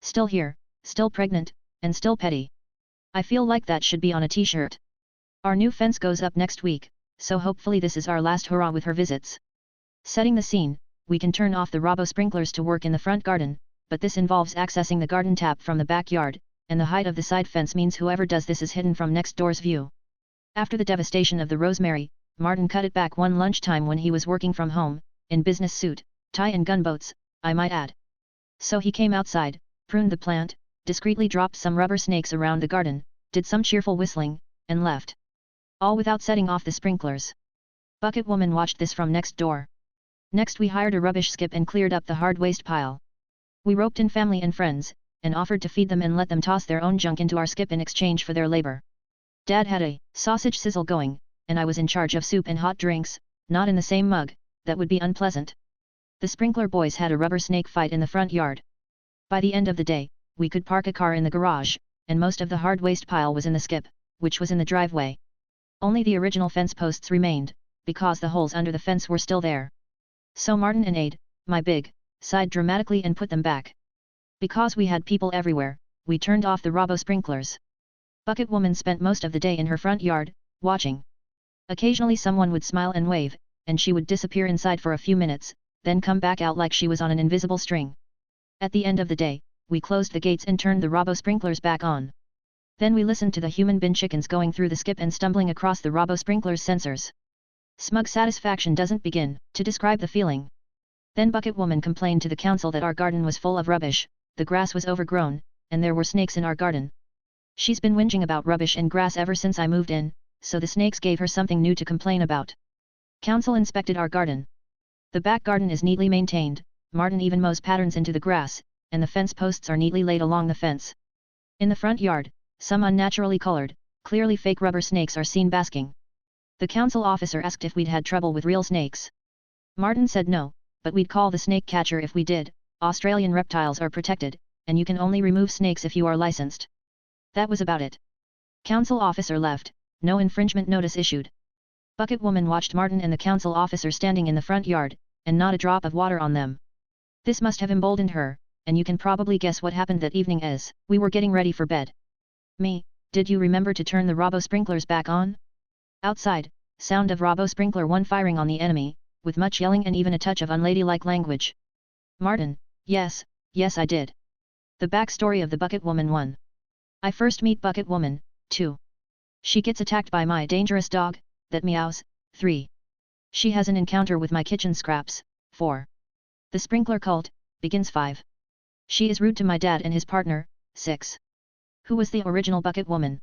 Still here, still pregnant, and still petty. I feel like that should be on a t-shirt. Our new fence goes up next week, so hopefully this is our last hurrah with her visits. Setting the scene, we can turn off the Robo-sprinklers to work in the front garden, but this involves accessing the garden tap from the backyard, and the height of the side fence means whoever does this is hidden from next door's view. After the devastation of the rosemary, Martin cut it back one lunchtime when he was working from home, in business suit, tie and gunboats, I might add. So he came outside, pruned the plant, discreetly dropped some rubber snakes around the garden, did some cheerful whistling, and left. All without setting off the sprinklers. Bucket Woman watched this from next door. Next we hired a rubbish skip and cleared up the hard waste pile. We roped in family and friends, and offered to feed them and let them toss their own junk into our skip in exchange for their labor. Dad had a sausage sizzle going, and I was in charge of soup and hot drinks, not in the same mug, that would be unpleasant. The sprinkler boys had a rubber snake fight in the front yard. By the end of the day, we could park a car in the garage, and most of the hard waste pile was in the skip, which was in the driveway. Only the original fence posts remained, because the holes under the fence were still there. So Martin and Aid, my big, sighed dramatically and put them back. Because we had people everywhere, we turned off the Robo-sprinklers. Bucket Woman spent most of the day in her front yard, watching. Occasionally someone would smile and wave, and she would disappear inside for a few minutes, then come back out like she was on an invisible string. At the end of the day, we closed the gates and turned the Robo-sprinklers back on. Then we listened to the human bin chickens going through the skip and stumbling across the Robo-sprinklers' sensors. Smug satisfaction doesn't begin to describe the feeling. Then Bucket Woman complained to the council that our garden was full of rubbish, the grass was overgrown, and there were snakes in our garden. She's been whinging about rubbish and grass ever since I moved in, so the snakes gave her something new to complain about. Council inspected our garden. The back garden is neatly maintained, Martin even mows patterns into the grass, and the fence posts are neatly laid along the fence. In the front yard, some unnaturally colored, clearly fake rubber snakes are seen basking. The council officer asked if we'd had trouble with real snakes. Martin said no, but we'd call the snake catcher if we did. Australian reptiles are protected, and you can only remove snakes if you are licensed. That was about it. Council officer left, no infringement notice issued. Bucket Woman watched Martin and the council officer standing in the front yard, and not a drop of water on them. This must have emboldened her, and you can probably guess what happened that evening as we were getting ready for bed. Me, did you remember to turn the Robo-sprinklers back on? Outside, sound of Robo-sprinkler 1 firing on the enemy, with much yelling and even a touch of unladylike language. Martin, yes I did. The backstory of the Bucket Woman 1. I first meet Bucket Woman, 2. She gets attacked by my dangerous dog, that meows, 3. She has an encounter with my kitchen scraps, 4. The sprinkler cult, begins 5. She is rude to my dad and his partner, 6. Who was the original Bucket Woman?